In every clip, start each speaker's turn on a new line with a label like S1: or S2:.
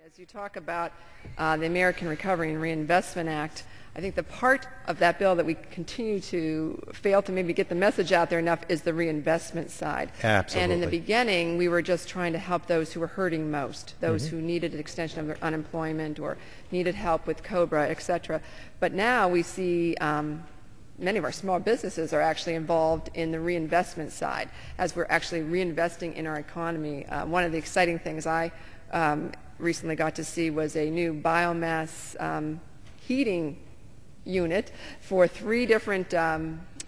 S1: As you talk about the American Recovery and Reinvestment Act, I think the part of that bill that we continue to fail to maybe get the message out there enough is the reinvestment side.
S2: Absolutely.
S1: And in the beginning, we were just trying to help those who were hurting most, those who needed an extension of their unemployment or needed help with COBRA, etc. But now we see many of our small businesses are actually involved in the reinvestment side as we're actually reinvesting in our economy. One of the exciting things I recently got to see was a new biomass heating unit for 3 different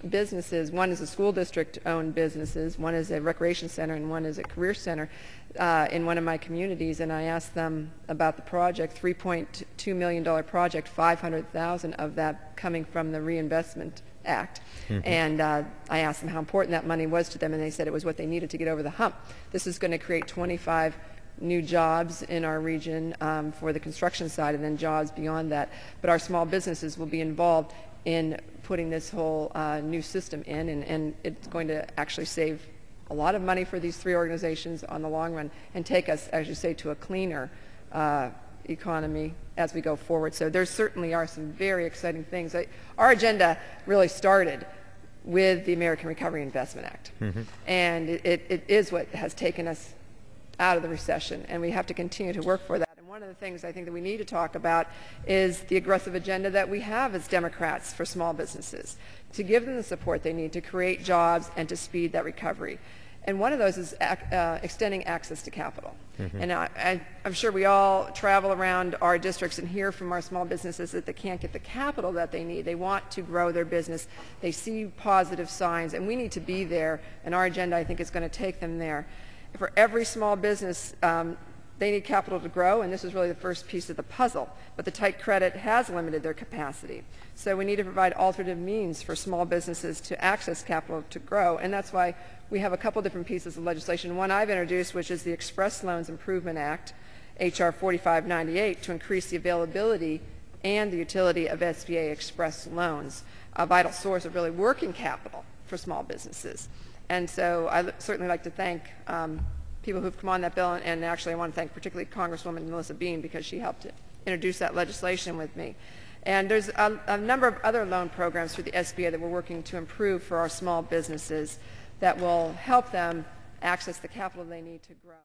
S1: businesses. One is a school district owned businesses, one is a recreation center, and one is a career center in one of my communities. And I asked them about the project, $3.2 million project, 500,000 of that coming from the Reinvestment Act. And I asked them how important that money was to them, and they said it was what they needed to get over the hump. This is going to create 25 new jobs in our region for the construction side, and then jobs beyond that. But our small businesses will be involved in putting this whole new system in, and it's going to actually save a lot of money for these 3 organizations on the long run and take us, as you say, to a cleaner economy as we go forward. So there certainly are some very exciting things. Our agenda really started with the American Recovery and Investment Act, and it is what has taken us out of the recession, and we have to continue to work for that. And one of the things I think that we need to talk about is the aggressive agenda that we have as Democrats for small businesses, to give them the support they need to create jobs and to speed that recovery. And one of those is extending access to capital. And I'm sure we all travel around our districts and hear from our small businesses that they can't get the capital that they need. They want to grow their business. They see positive signs, and we need to be there, and our agenda, I think, is going to take them there. For every small business, they need capital to grow, and this is really the first piece of the puzzle. But the tight credit has limited their capacity. So we need to provide alternative means for small businesses to access capital to grow, and that's why we have a couple different pieces of legislation. One I've introduced, which is the Express Loans Improvement Act, H.R. 4598, to increase the availability and the utility of SBA Express Loans, a vital source of really working capital for small businesses. And so I certainly like to thank people who've come on that bill, and actually I want to thank particularly Congresswoman Melissa Bean, because she helped to introduce that legislation with me. And there's a number of other loan programs through the SBA that we're working to improve for our small businesses that will help them access the capital they need to grow.